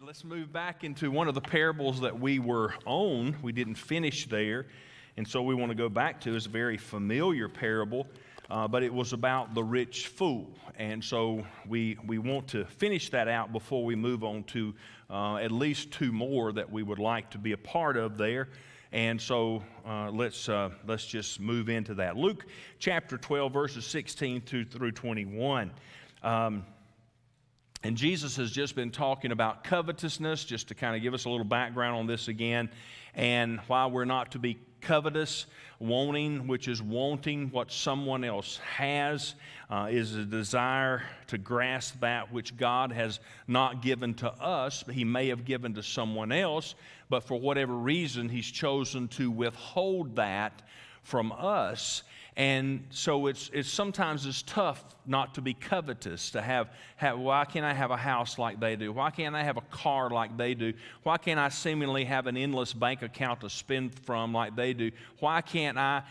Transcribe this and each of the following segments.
right, let's move back into one of the parables that we were on. We didn't finish there, and so we want to go back to. It's a very familiar parable, but it was about the rich fool. And so we want to finish that out before we move on to at least two more that we would like to be a part of there. And so let's just move into that. Luke chapter 12, verses 16 through 21. And Jesus has just been talking about covetousness, just to kind of give us a little background on this again, and why we're not to be covetous. Wanting, which is wanting what someone else has, is a desire to grasp that which God has not given to us, but He may have given to someone else, but for whatever reason, He's chosen to withhold that from us. And so it's sometimes tough not to be covetous, to have why can't I have a house like they do? Why can't I have a car like they do? Why can't I seemingly have an endless bank account to spend from like they do? Why can't I?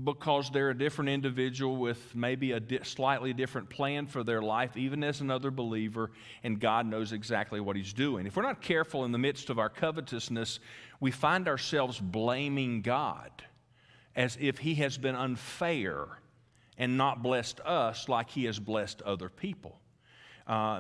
Because they're a different individual with maybe a slightly different plan for their life, even as another believer, and God knows exactly what He's doing. If we're not careful in the midst of our covetousness, we find ourselves blaming God as if He has been unfair and not blessed us like He has blessed other people.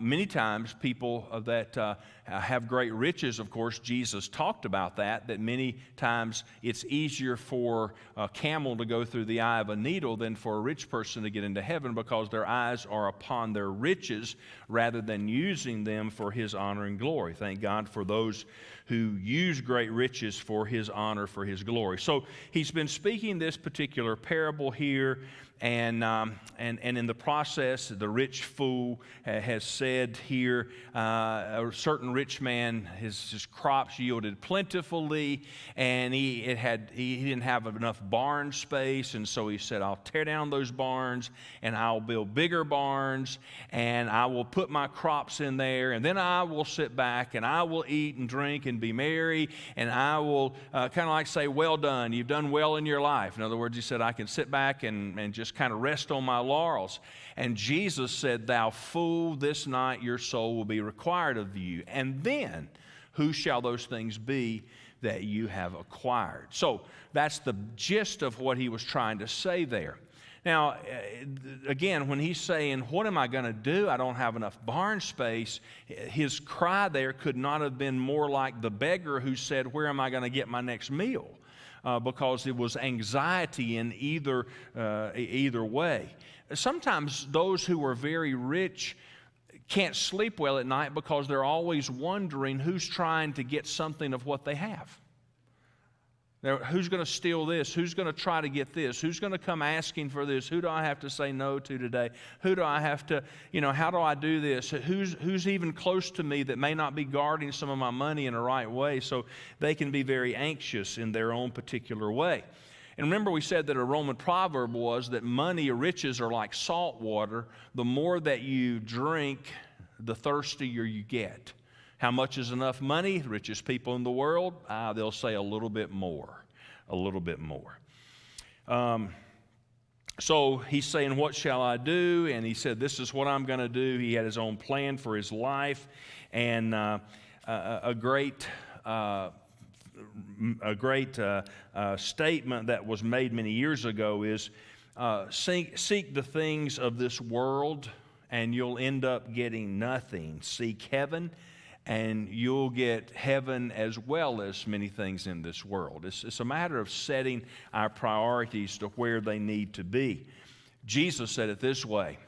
Many times people that have great riches, of course, Jesus talked about that many times it's easier for a camel to go through the eye of a needle than for a rich person to get into heaven, because their eyes are upon their riches rather than using them for His honor and glory. Thank God for those who use great riches for His honor, for His glory. So He's been speaking this particular parable here, and in the process, the rich fool has said here, a certain rich man, his crops yielded plentifully, and he didn't have enough barn space, and so he said, I'll tear down those barns, and I'll build bigger barns, and I will put my crops in there, and then I will sit back, and I will eat and drink and be merry, and I will kind of like say, well done, you've done well in your life. In other words, he said, I can sit back and just kind of rest on my laurels. And Jesus said, thou fool, this night your soul will be required of you. And then, who shall those things be that you have acquired? So that's the gist of what he was trying to say there. Now, again, when he's saying, what am I going to do? I don't have enough barn space. His cry there could not have been more like the beggar who said, where am I going to get my next meal? Because it was anxiety in either way. Sometimes those who are very rich can't sleep well at night because they're always wondering who's trying to get something of what they have. Who's going to steal this? Who's going to try to get this? Who's going to come asking for this? Who do I have to say no to today? Who do I have to, how do I do this? Who's even close to me that may not be guarding some of my money in the right way? So they can be very anxious in their own particular way. And remember, we said that a Roman proverb was that money or riches are like salt water. The more that you drink, the thirstier you get. How much is enough money? The richest people in the world, they'll say a little bit more, a little bit more. So he's saying, what shall I do? And he said, this is what I'm going to do. He had his own plan for his life. And a great statement that was made many years ago is, seek the things of this world and you'll end up getting nothing. Seek heaven, and you'll get heaven as well as many things in this world. It's a matter of setting our priorities to where they need to be. Jesus said it this way,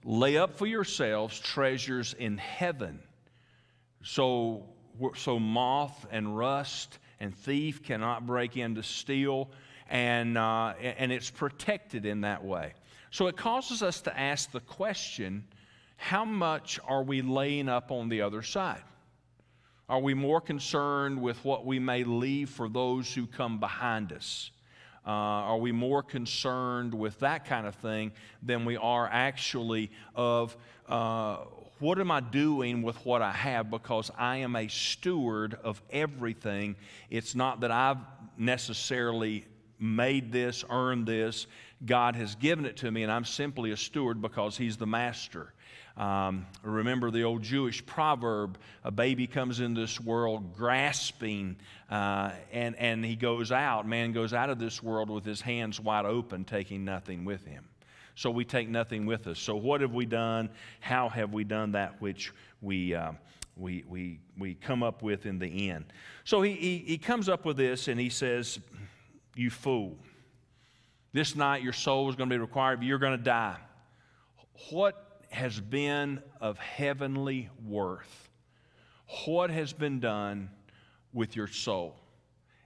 lay up for yourselves treasures in heaven, so moth and rust and thief cannot break in to steal, and it's protected in that way. So it causes us to ask the question, how much are we laying up on the other side? Are we more concerned with what we may leave for those who come behind us? Are we more concerned with that kind of thing than we are actually of what am I doing with what I have, because I am a steward of everything. It's not that I've necessarily made this, earned this. God has given it to me, and I'm simply a steward because He's the master. Remember the old Jewish proverb, a baby comes into this world grasping, and he goes out, man goes out of this world with his hands wide open, taking nothing with him. So we take nothing with us. So what have we done? How have we done that which we come up with in the end? So he comes up with this, and he says, you fool. This night your soul is going to be required, but you're going to die. What has been of heavenly worth? What has been done with your soul?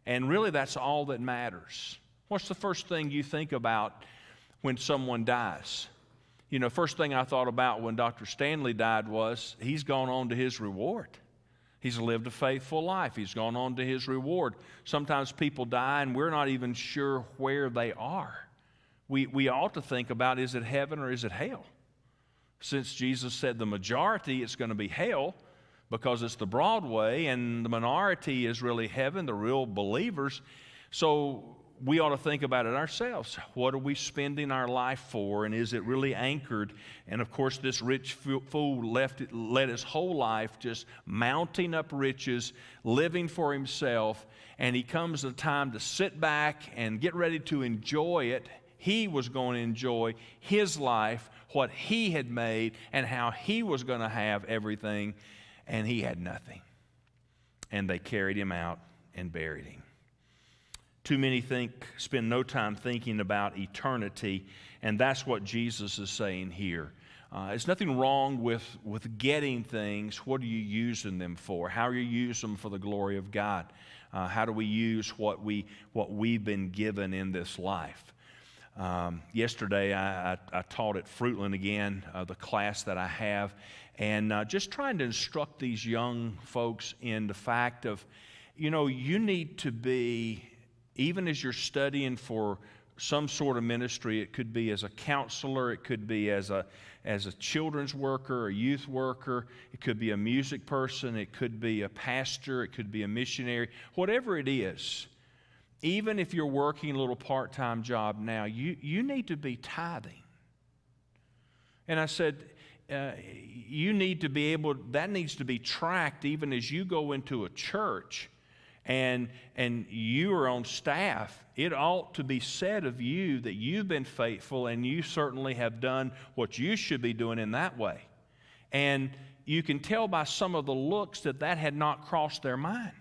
And really, that's all that matters. What's the first thing you think about when someone dies? You know, first thing I thought about when Dr. Stanley died was he's gone on to his reward. He's lived a faithful life. He's gone on to his reward. Sometimes people die and we're not even sure where they are. We ought to think about, is it heaven or is it hell? Since Jesus said the majority, it's going to be hell because it's the broad way, and the minority is really heaven, the real believers. So we ought to think about it ourselves. What are we spending our life for, and is it really anchored? And of course, this rich fool led his whole life just mounting up riches, living for himself, and he comes a time to sit back and get ready to enjoy it. He was going to enjoy his life, what he had made, and how he was going to have everything, and he had nothing. And they carried him out and buried him. Too many spend no time thinking about eternity, and that's what Jesus is saying here. There's nothing wrong with getting things. What are you using them for? How are you using them for the glory of God? How do we use what we've been given in this life? Yesterday, I taught at Fruitland again, the class that I have, and just trying to instruct these young folks in the fact of, you know, you need to be, even as you're studying for some sort of ministry, it could be as a counselor, it could be as a children's worker, a youth worker, it could be a music person, it could be a pastor, it could be a missionary, whatever it is. Even if you're working a little part-time job now, you need to be tithing. And I said, you need to be able, that needs to be tracked even as you go into a church and you are on staff. It ought to be said of you that you've been faithful and you certainly have done what you should be doing in that way. And you can tell by some of the looks that had not crossed their mind.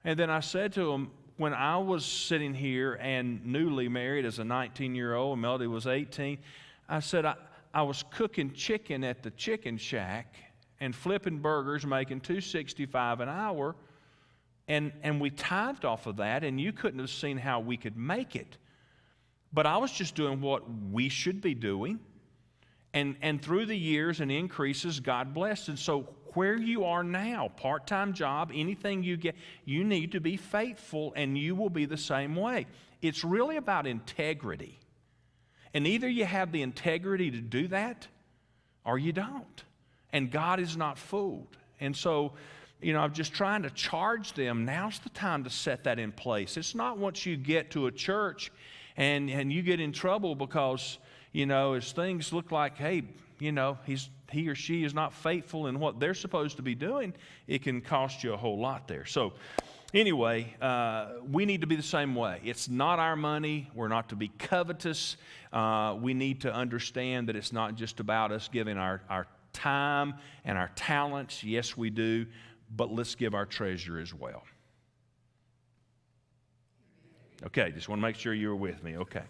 And then I said to them, when I was sitting here and newly married as a 19-year-old, and Melody was 18, I said I was cooking chicken at the chicken shack and flipping burgers, making $2.65 an hour, and we tithed off of that, and you couldn't have seen how we could make it. But I was just doing what we should be doing, and through the years and increases, God blessed. And so where you are now, part-time job, anything you get, you need to be faithful, and you will be the same way. It's really about integrity. And either you have the integrity to do that, or you don't. And God is not fooled. And so, you know, I'm just trying to charge them, now's the time to set that in place. It's not once you get to a church and you get in trouble because, you know, as things look like, hey, you know, he or she is not faithful in what they're supposed to be doing, it can cost you a whole lot there. So anyway, we need to be the same way. It's not our money. We're not to be covetous. We need to understand that it's not just about us giving our time and our talents. Yes, we do, but let's give our treasure as well. Okay, just want to make sure you're with me. Okay.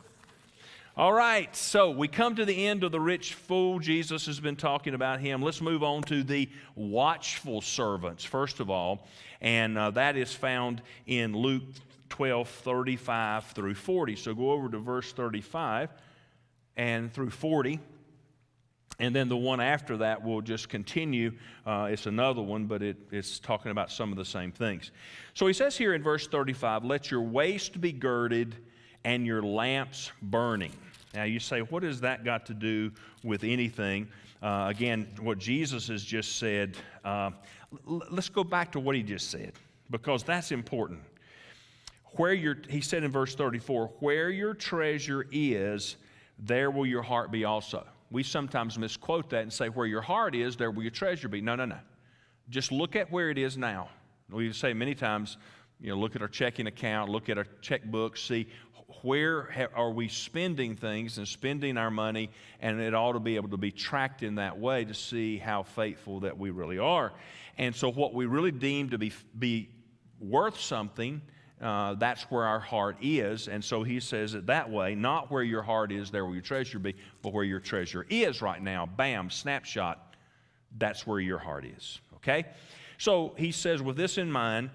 All right, so we come to the end of the rich fool. Jesus has been talking about him. Let's move on to the watchful servants, first of all, and that is found in Luke 12:35 through 40. So go over to verse 35 and through 40, and then the one after that will just continue. It's another one, but it's talking about some of the same things. So he says here in verse 35, "Let your waist be girded and your lamps burning." Now you say, what has that got to do with anything? Again, what Jesus has just said, let's go back to what he just said, because that's important. He said in verse 34, "Where your treasure is, there will your heart be also." We sometimes misquote that and say, where your heart is, there will your treasure be. No, no, no. Just look at where it is now. We say many times, look at our checking account, look at our checkbook, see where are we spending things and spending our money, and it ought to be able to be tracked in that way to see how faithful that we really are. And so what we really deem to be worth something, that's where our heart is. And so he says it that way, not where your heart is, there will your treasure be, but where your treasure is right now. Bam, snapshot, that's where your heart is, okay? So he says, with this in mind,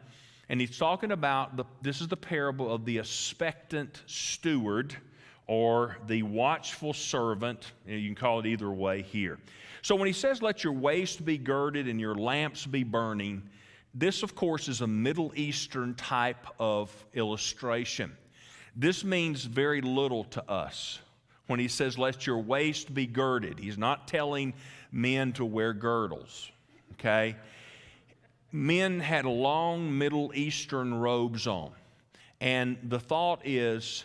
and he's talking about, this is the parable of the expectant steward or the watchful servant. You can call it either way here. So when he says, let your waist be girded and your lamps be burning, this, of course, is a Middle Eastern type of illustration. This means very little to us. When he says, let your waist be girded, he's not telling men to wear girdles, okay? Men had long Middle Eastern robes on. And the thought is,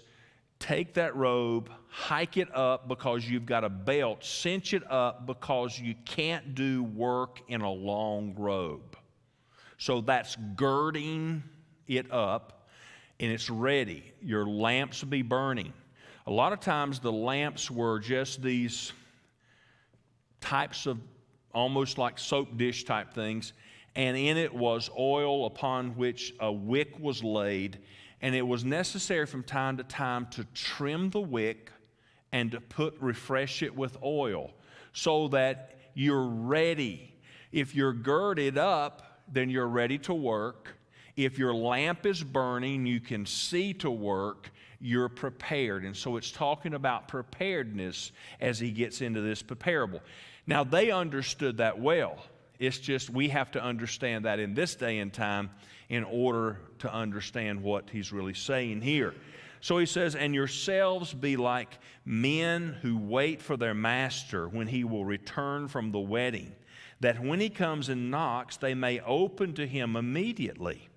take that robe, hike it up because you've got a belt, cinch it up because you can't do work in a long robe. So that's girding it up, and it's ready. Your lamps will be burning. A lot of times the lamps were just these types of almost like soap dish type things, and in it was oil upon which a wick was laid, and it was necessary from time to time to trim the wick and to refresh it with oil so that you're ready. If you're girded up, then you're ready to work. If your lamp is burning, you can see to work, you're prepared. And so it's talking about preparedness as he gets into this parable. Now, they understood that well. It's just we have to understand that in this day and time in order to understand what he's really saying here. So he says, and yourselves be like men who wait for their master when he will return from the wedding, that when he comes and knocks, they may open to him immediately.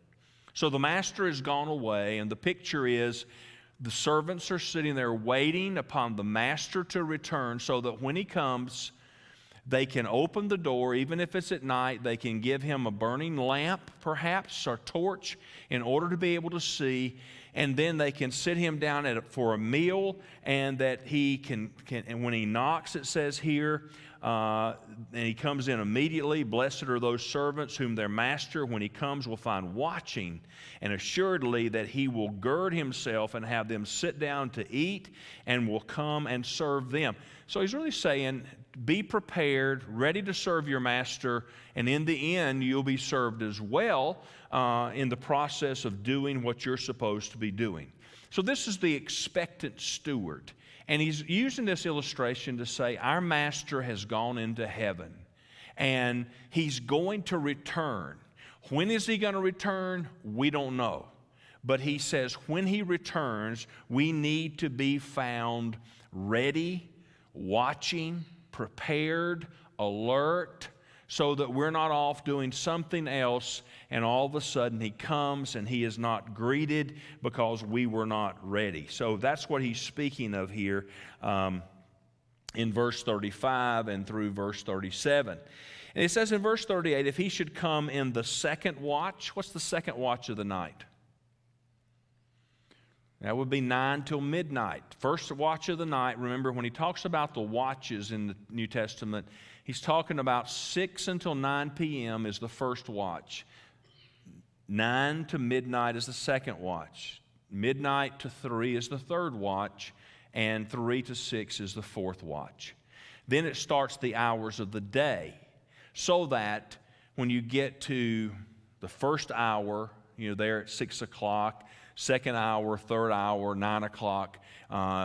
So the master has gone away, and the picture is the servants are sitting there waiting upon the master to return so that when he comes, they can open the door. Even if it's at night, they can give him a burning lamp, perhaps, or torch, in order to be able to see. And then they can sit him down for a meal, and that he can and when he knocks, it says here, and he comes in immediately. Blessed are those servants whom their master, when he comes, will find watching, and assuredly that he will gird himself and have them sit down to eat, and will come and serve them. So he's really saying, be prepared, ready to serve your master, and in the end, you'll be served as well in the process of doing what you're supposed to be doing. So this is the expectant steward. And he's using this illustration to say our master has gone into heaven, and he's going to return. When is he going to return? We don't know. But he says when he returns, we need to be found ready, watching, prepared, alert, so that we're not off doing something else and all of a sudden he comes and he is not greeted because we were not ready. So that's what he's speaking of here in verse 35 and through verse 37. And it says in verse 38, if he should come in the second watch, what's the second watch of the night? That would be 9 till midnight. First watch of the night. Remember, when he talks about the watches in the New Testament, he's talking about 6 until 9 p.m. is the first watch. 9 to midnight is the second watch. Midnight to 3 is the third watch. And 3 to 6 is the fourth watch. Then it starts the hours of the day, so that when you get to the first hour, there at 6 o'clock, second hour, third hour, 9 o'clock,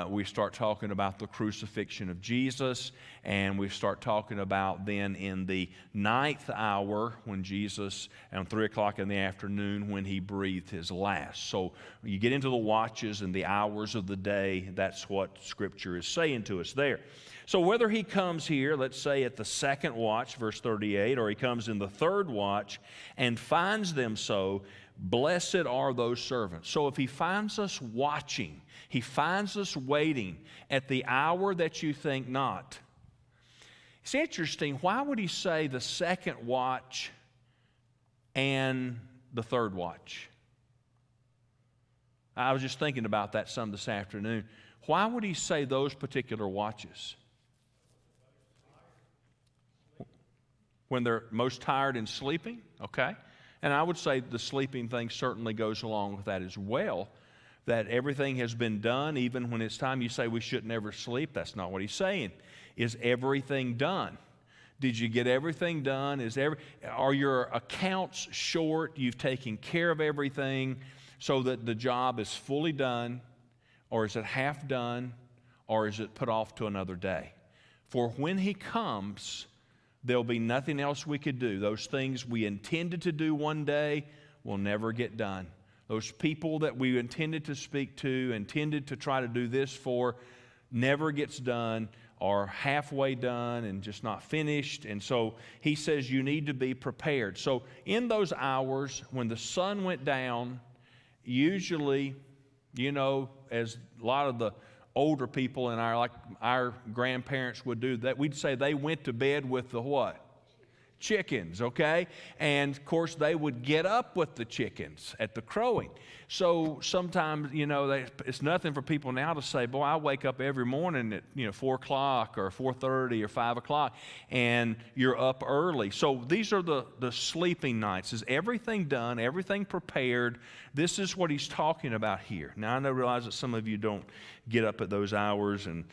we start talking about the crucifixion of Jesus, and we start talking about then in the 9th hour when Jesus, and 3 o'clock in the afternoon when he breathed his last. So you get into the watches and the hours of the day, that's what Scripture is saying to us there. So whether he comes here, let's say at the second watch, verse 38, or he comes in the third watch and finds them so, blessed are those servants. So if he finds us watching, he finds us waiting at the hour that you think not, It's interesting. Why would he say the second watch and the third watch? I was just thinking about that some this afternoon. Why would he say those particular watches? When they're most tired and sleeping, okay? And I would say the sleeping thing certainly goes along with that as well, that everything has been done. Even when it's time, you say we shouldn't ever sleep. That's not what he's saying. Is everything done? Did you get everything done? Are your accounts short? You've taken care of everything so that the job is fully done? Or is it half done? Or is it put off to another day? For when he comes, there'll be nothing else we could do. Those things we intended to do one day will never get done. Those people that we intended to speak to, intended to try to do this for, never gets done, or halfway done and just not finished. And so he says you need to be prepared. So in those hours when the sun went down, usually, you know, as a lot of the older people in our grandparents would do, that we'd say they went to bed with the what? Chickens, okay? And of course they would get up with the chickens at the crowing. So sometimes, you know, it's nothing for people now to say, boy, I wake up every morning at 4 o'clock or 4:30 or 5 o'clock and you're up early. So these are the sleeping nights. Is everything done, everything prepared? This is what he's talking about here. Now I realize that some of you don't get up at those hours and,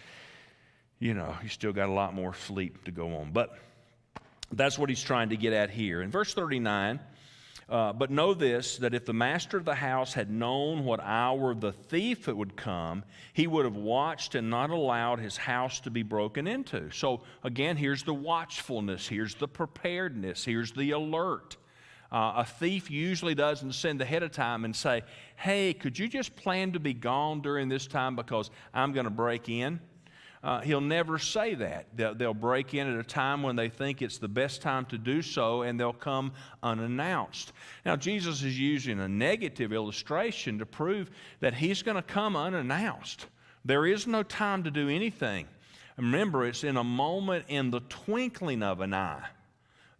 you know, you still got a lot more sleep to go on. But that's what he's trying to get at here. In verse 39, but know this, that if the master of the house had known what hour the thief would come, he would have watched and not allowed his house to be broken into. So again, here's the watchfulness, here's the preparedness, here's the alert. A thief usually doesn't send ahead of time and say, hey, could you just plan to be gone during this time because I'm going to break in? He'll never say that. They'll break in at a time when they think it's the best time to do so, and they'll come unannounced. Now, Jesus is using a negative illustration to prove that he's going to come unannounced. There is no time to do anything. Remember, it's in a moment, in the twinkling of an eye,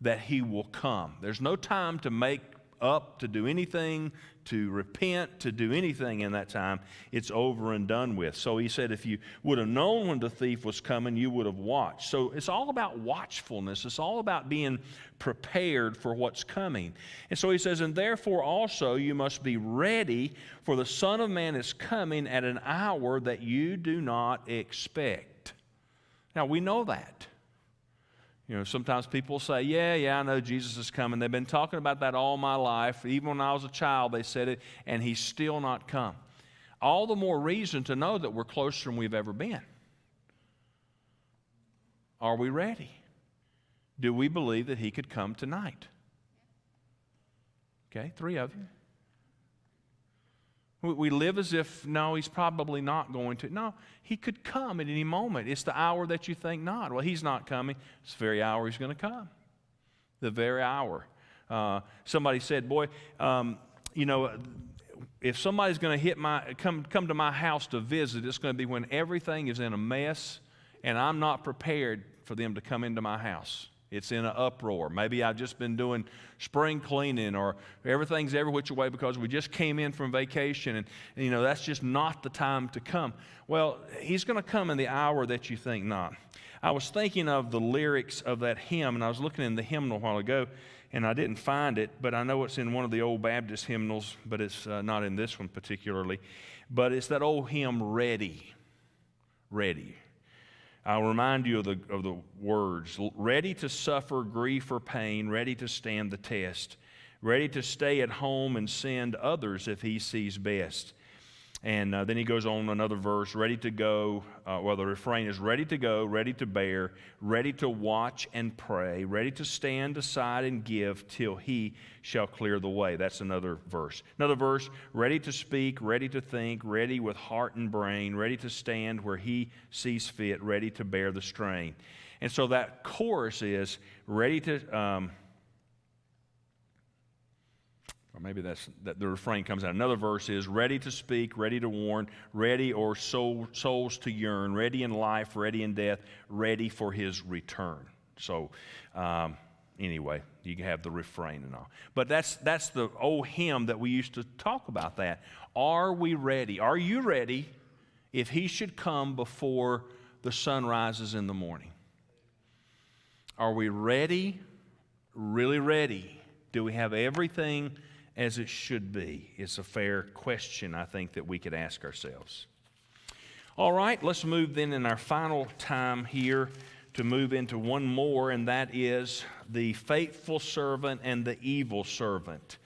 that he will come. There's no time to make up, to do anything, to repent, to do anything in that time. It's over and done with. So he said, if you would have known when the thief was coming, you would have watched. So it's all about watchfulness. It's all about being prepared for what's coming. And so he says, and therefore also you must be ready, for the Son of Man is coming at an hour that you do not expect. Now we know that. You know, sometimes people say, yeah, I know Jesus is coming. They've been talking about that all my life. Even when I was a child, they said it, and he's still not come. All the more reason to know that we're closer than we've ever been. Are we ready? Do we believe that he could come tonight? Okay, 3 of you. We live as if, no, he's probably not going to. No, he could come at any moment. It's the hour that you think not. Well, he's not coming. It's the very hour he's going to come. The very hour. Somebody said, boy, you know, if somebody's going to come to my house to visit, it's going to be when everything is in a mess and I'm not prepared for them to come into my house. It's in an uproar. Maybe I've just been doing spring cleaning, or everything's every which way because we just came in from vacation, and you know, that's just not the time to come. Well, he's going to come in the hour that you think not. I was thinking of the lyrics of that hymn, and I was looking in the hymnal a while ago, and I didn't find it, but I know it's in one of the old Baptist hymnals, but it's not in this one particularly. But it's that old hymn, Ready, Ready. I'll remind you of the words. Ready to suffer grief or pain, ready to stand the test, ready to stay at home and send others if he sees best. And then he goes on another verse, ready to go. The refrain is ready to go, ready to bear, ready to watch and pray, ready to stand aside and give till he shall clear the way. That's another verse. Another verse, ready to speak, ready to think, ready with heart and brain, ready to stand where he sees fit, ready to bear the strain. And so that chorus is ready to... or maybe that the refrain comes out. Another verse is ready to speak, ready to warn, ready or souls to yearn, ready in life, ready in death, ready for his return. So anyway, you can have the refrain and all. But that's the old hymn that we used to talk about that. Are we ready? Are you ready if he should come before the sun rises in the morning? Are we ready? Really ready? Do we have everything as it should be? It's a fair question, I think, that we could ask ourselves. All right, let's move then in our final time here to move into one more, and that is the faithful servant and the evil servant.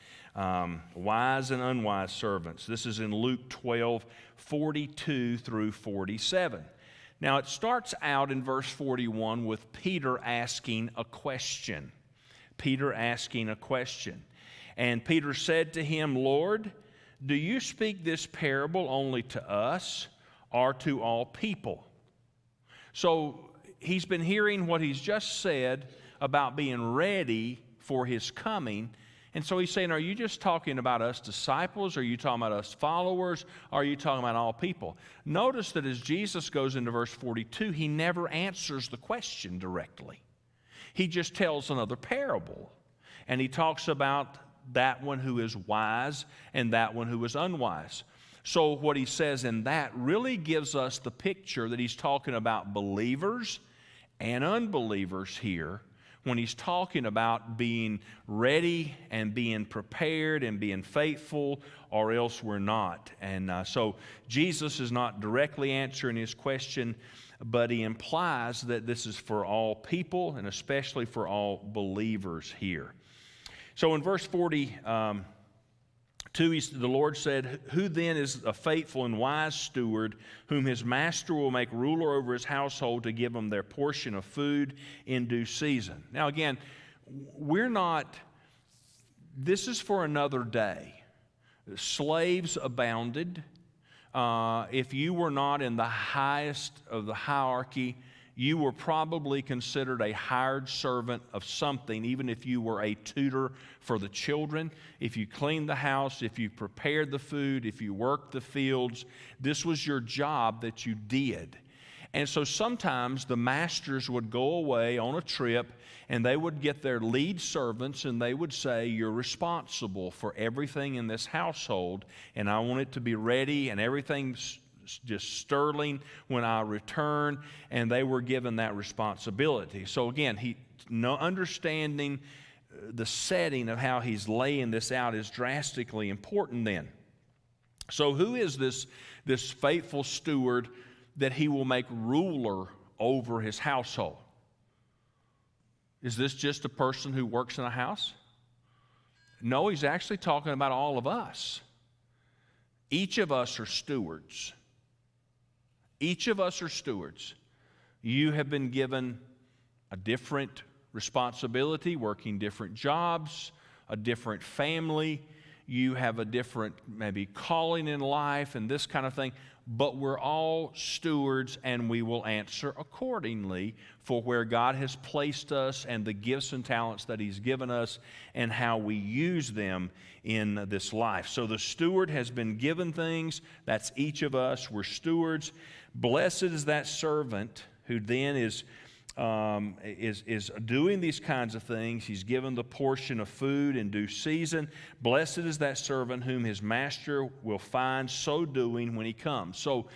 Wise and unwise servants. This is in Luke 12:42 through 47. Now it starts out in verse 41 with Peter asking a question. Peter asking a question. And Peter said to him, Lord, do you speak this parable only to us or to all people? So he's been hearing what he's just said about being ready for his coming. And so he's saying, are you just talking about us disciples? Are you talking about us followers? Or are you talking about all people? Notice that as Jesus goes into verse 42, he never answers the question directly. He just tells another parable. And he talks about that one who is wise and that one who is unwise. So what he says in that really gives us the picture that he's talking about believers and unbelievers here when he's talking about being ready and being prepared and being faithful, or else we're not. And so Jesus is not directly answering his question, but he implies that this is for all people and especially for all believers here. So in verse 42, the Lord said, who then is a faithful and wise steward whom his master will make ruler over his household to give them their portion of food in due season? Now again, this is for another day. Slaves abounded. If you were not in the highest of the hierarchy, you were probably considered a hired servant of something, even if you were a tutor for the children. If you cleaned the house, if you prepared the food, if you worked the fields, this was your job that you did. And so sometimes the masters would go away on a trip and they would get their lead servants and they would say, you're responsible for everything in this household and I want it to be ready and everything's just sterling when I return, and they were given that responsibility. So again, understanding the setting of how he's laying this out is drastically important then. So who is this faithful steward that he will make ruler over his household? Is this just a person who works in a house? No, he's actually talking about all of us. Each of us are stewards. Each of us are stewards. You have been given a different responsibility, working different jobs, a different family. You have a different maybe calling in life and this kind of thing. But we're all stewards and we will answer accordingly for where God has placed us and the gifts and talents that he's given us and how we use them in this life. So the steward has been given things. That's each of us. We're stewards. Blessed is that servant who then is doing these kinds of things. He's given the portion of food in due season. Blessed is that servant whom his master will find so doing when he comes. So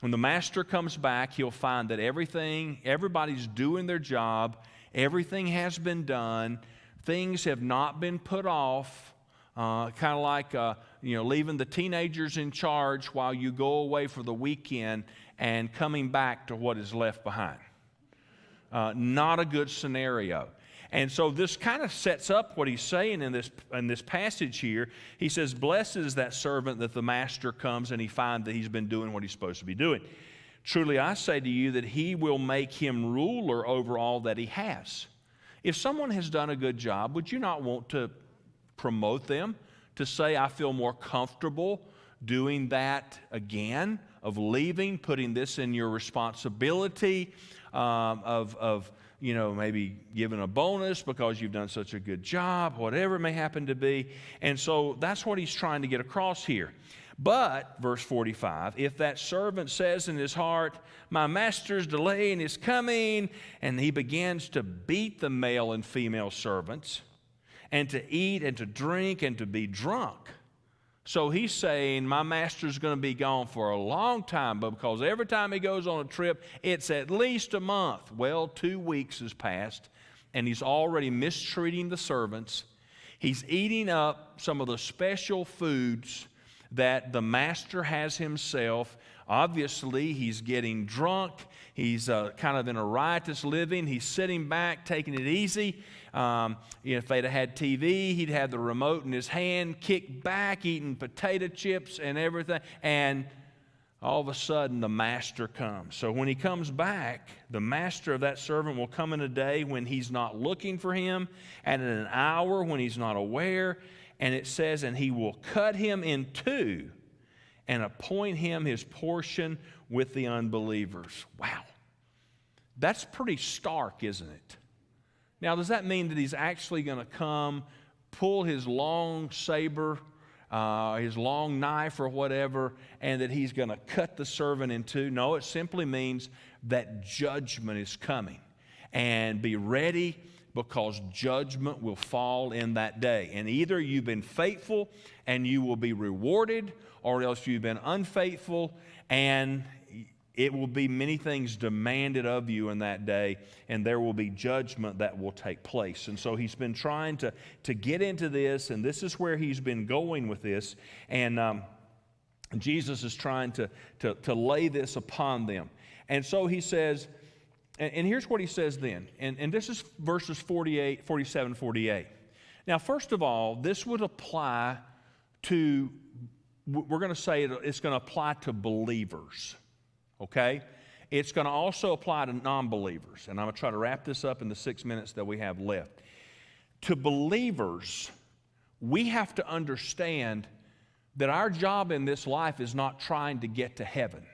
when the master comes back, he'll find that everybody's doing their job. Everything has been done. Things have not been put off. Kind of like leaving the teenagers in charge while you go away for the weekend and coming back to what is left behind. Not a good scenario. And so this kind of sets up what he's saying in this passage here. He says, blessed is that servant that the master comes and he finds that he's been doing what he's supposed to be doing. Truly I say to you that he will make him ruler over all that he has. If someone has done a good job, would you not want to promote them, to say, I feel more comfortable doing that again, of leaving, putting this in your responsibility, of maybe giving a bonus because you've done such a good job, whatever it may happen to be. And so that's what he's trying to get across here. But, verse 45, if that servant says in his heart, my master's delaying his coming, and he begins to beat the male and female servants, and to eat and to drink and to be drunk. So he's saying, my master's going to be gone for a long time, but because every time he goes on a trip, it's at least a month. Well, 2 weeks has passed, and he's already mistreating the servants. He's eating up some of the special foods that the master has himself. Obviously, he's getting drunk. He's kind of in a riotous living. He's sitting back, taking it easy. If they'd have had TV, he'd have the remote in his hand, kick back, eating potato chips and everything. And all of a sudden, the master comes. So when he comes back, the master of that servant will come in a day when he's not looking for him, and in an hour when he's not aware. And it says, and he will cut him in two and appoint him his portion with the unbelievers. Wow. That's pretty stark, isn't it? Now, does that mean that he's actually going to come, pull his long saber, his long knife or whatever, and that he's going to cut the servant in two? No, it simply means that judgment is coming. And be ready, because judgment will fall in that day. And either you've been faithful and you will be rewarded, or else you've been unfaithful and it will be many things demanded of you in that day, and there will be judgment that will take place. And so he's been trying to get into this, and this is where he's been going with this. And Jesus is trying to lay this upon them. And so he says, and here's what he says then. And this is verses 47, 48. Now, first of all, this would apply to, we're going to say it's going to apply to believers, okay? It's going to also apply to non-believers. And I'm going to try to wrap this up in the 6 minutes that we have left. To believers, we have to understand that our job in this life is not trying to get to heaven.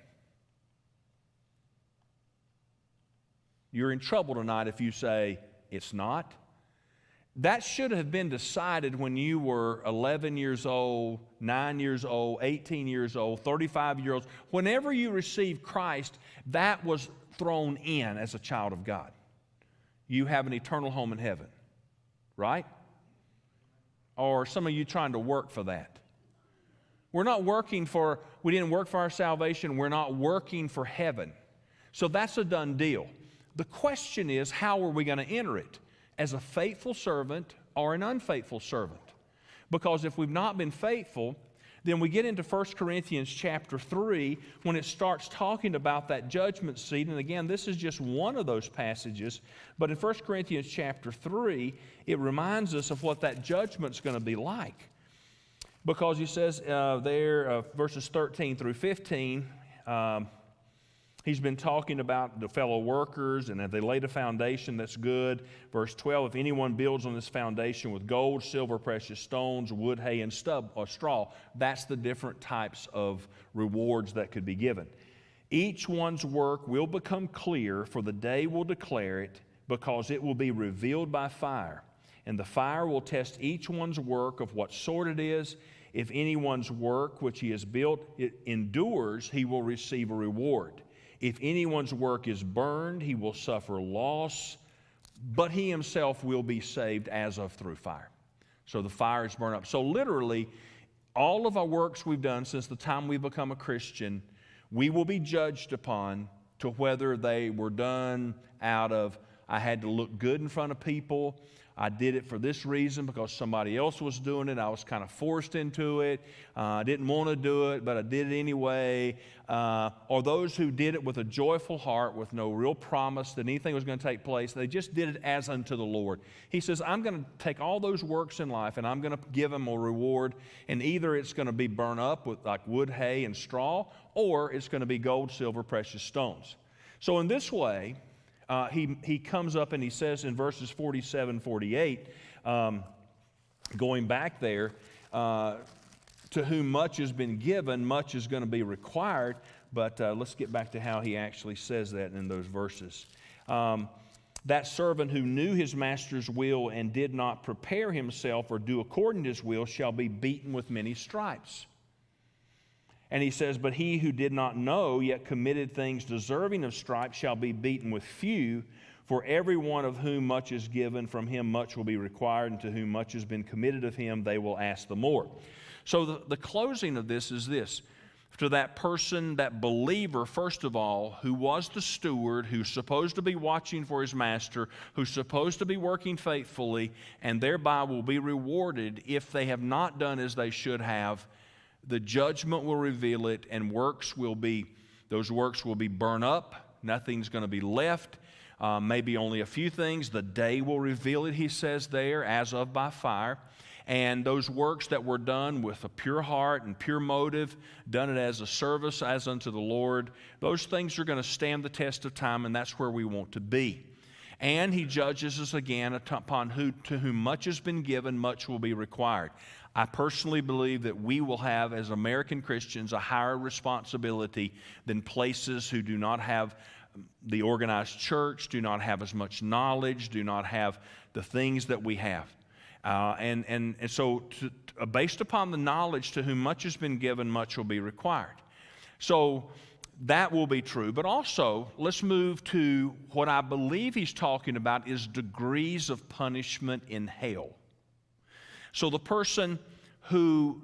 You're in trouble tonight if you say, it's not. That should have been decided when you were 11 years old, 9 years old, 18 years old, 35 years old. Whenever you received Christ, that was thrown in as a child of God. You have an eternal home in heaven, right? Or some of you trying to work for that. We didn't work for our salvation. We're not working for heaven. So that's a done deal. The question is, how are we going to enter it? As a faithful servant or an unfaithful servant? Because if we've not been faithful, then we get into 1 Corinthians chapter 3 when it starts talking about that judgment seat. And again, this is just one of those passages. But in 1 Corinthians chapter 3, it reminds us of what that judgment's going to be like. Because he says verses 13 through 15, he's been talking about the fellow workers, and if they laid a foundation, that's good. Verse 12, if anyone builds on this foundation with gold, silver, precious stones, wood, hay, and straw, that's the different types of rewards that could be given. Each one's work will become clear, for the day will declare it, because it will be revealed by fire. And the fire will test each one's work of what sort it is. If anyone's work which he has built it endures, he will receive a reward. If anyone's work is burned, he will suffer loss, but he himself will be saved as of through fire. So the fire is burned up. So literally, all of our works we've done since the time we become a Christian, we will be judged upon to whether they were done out of, I had to look good in front of people, I did it for this reason because somebody else was doing it. I was kind of forced into it. I didn't want to do it, but I did it anyway. Or those who did it with a joyful heart, with no real promise that anything was going to take place. They just did it as unto the Lord. He says, I'm going to take all those works in life and I'm going to give them a reward. And either it's going to be burned up with like wood, hay, and straw, or it's going to be gold, silver, precious stones. So in this way, he comes up and he says in verses 47, 48, going back there, to whom much has been given, much is going to be required. But let's get back to how he actually says that in those verses. That servant who knew his master's will and did not prepare himself or do according to his will shall be beaten with many stripes. And he says, but he who did not know, yet committed things deserving of stripes, shall be beaten with few. For every one of whom much is given, from him much will be required, and to whom much has been committed of him, they will ask the more. So the closing of this is this. To that person, that believer, first of all, who was the steward, who's supposed to be watching for his master, who's supposed to be working faithfully, and thereby will be rewarded if they have not done as they should have. The judgment will reveal it, and those works will be burned up. Nothing's going to be left. Maybe only a few things. The day will reveal it, he says there, as of by fire. And those works that were done with a pure heart and pure motive, done it as a service as unto the Lord, those things are going to stand the test of time, and that's where we want to be. And he judges us again upon to whom much has been given, much will be required. I personally believe that we will have, as American Christians, a higher responsibility than places who do not have the organized church, do not have as much knowledge, do not have the things that we have. And so based upon the knowledge, to whom much has been given, much will be required. So that will be true. But also, let's move to what I believe he's talking about is degrees of punishment in hell. So the person who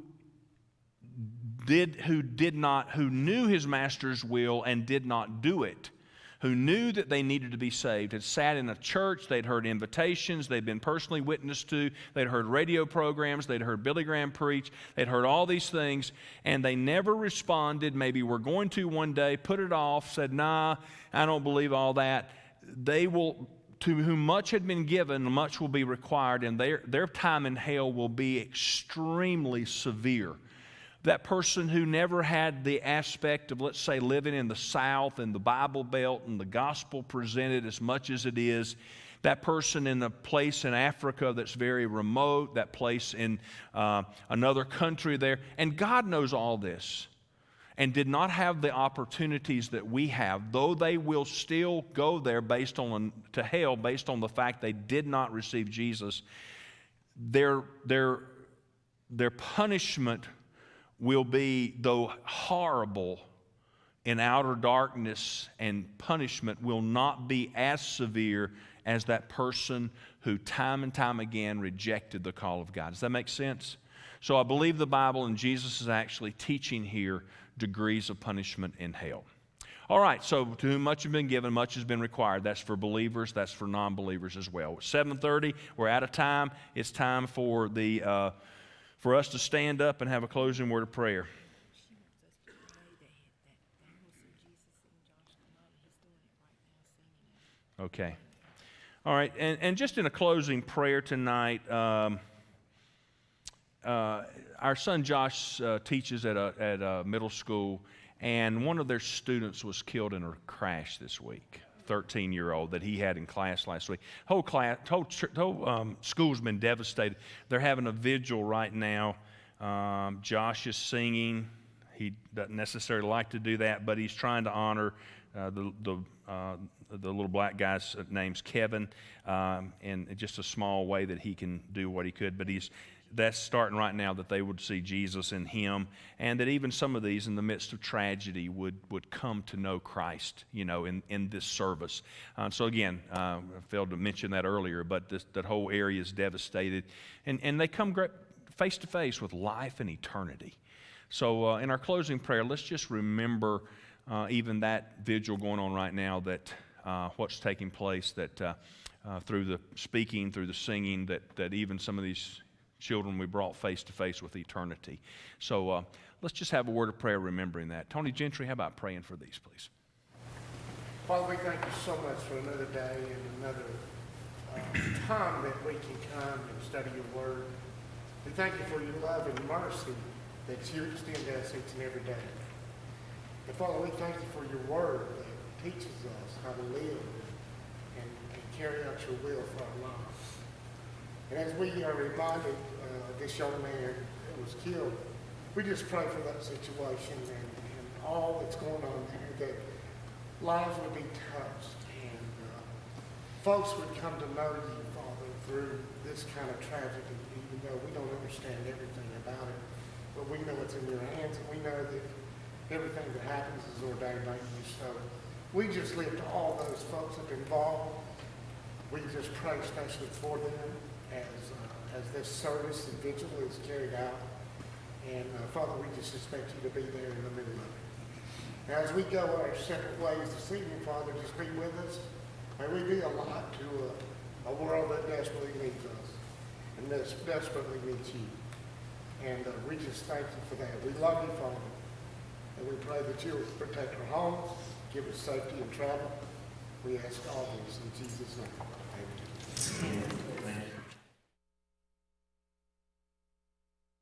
knew his master's will and did not do it, who knew that they needed to be saved, had sat in a church, they'd heard invitations, they'd been personally witnessed to, they'd heard radio programs, they'd heard Billy Graham preach, they'd heard all these things, and they never responded. Maybe we're going to one day, put it off, said, nah, I don't believe all that. They will, to whom much had been given, much will be required, and their time in hell will be extremely severe. That person who never had the aspect of, let's say, living in the South and the Bible Belt and the gospel presented as much as it is, that person in a place in Africa that's very remote, that place in another country there, and God knows all this, and did not have the opportunities that we have, though they will still go there to hell based on the fact they did not receive Jesus, their punishment will be, though horrible in outer darkness, and punishment will not be as severe as that person who time and time again rejected the call of God. Does that make sense? So I believe the Bible and Jesus is actually teaching here degrees of punishment in hell. All right, so to whom much has been given, much has been required. That's for believers, that's for non-believers as well. It's 7:30, we're out of time. It's time for for us to stand up and have a closing word of prayer. Okay. All right, and just in a closing prayer tonight, our son Josh teaches at a middle school, and one of their students was killed in a crash this week. 13-year-old that he had in class last week. Whole school's been devastated. They're having a vigil right now. Josh is singing. He doesn't necessarily like to do that, but he's trying to honor the little black guy's name's Kevin, in just a small way that he can do what he could. But that's starting right now, that they would see Jesus in him, and that even some of these in the midst of tragedy would come to know Christ, in this service. So again, I failed to mention that earlier, but that whole area is devastated, and they come face to face with life and eternity. So in our closing prayer, let's just remember even that vigil going on right now, that what's taking place, that through the speaking, through the singing, that even some of these children we brought face to face with eternity. So let's just have a word of prayer remembering that. Tony Gentry, how about praying for these, please? Father, we thank you so much for another day and another time that we can come and study your word. We thank you for your love and mercy that you extend to us each and every day. And Father, we thank you for your word that teaches us how to live and carry out your will for our lives. And as we are reminded this young man that was killed, we just pray for that situation and all that's going on there, that lives would be touched and folks would come to know you, Father, through this kind of tragedy, even though we don't understand everything about it. But we know it's in your hands, and we know that everything that happens is ordained by you. So we just lift all those folks up involved. We just pray especially for them as this service and vigil is carried out. And Father, we just expect you to be there in the middle of it. Now, as we go our separate ways this evening, Father, just be with us. May we be a light to a world that desperately needs us and that desperately needs you. And we just thank you for that. We love you, Father. And we pray that you will protect our homes, give us safety in travel. We ask all this in Jesus' name. Amen.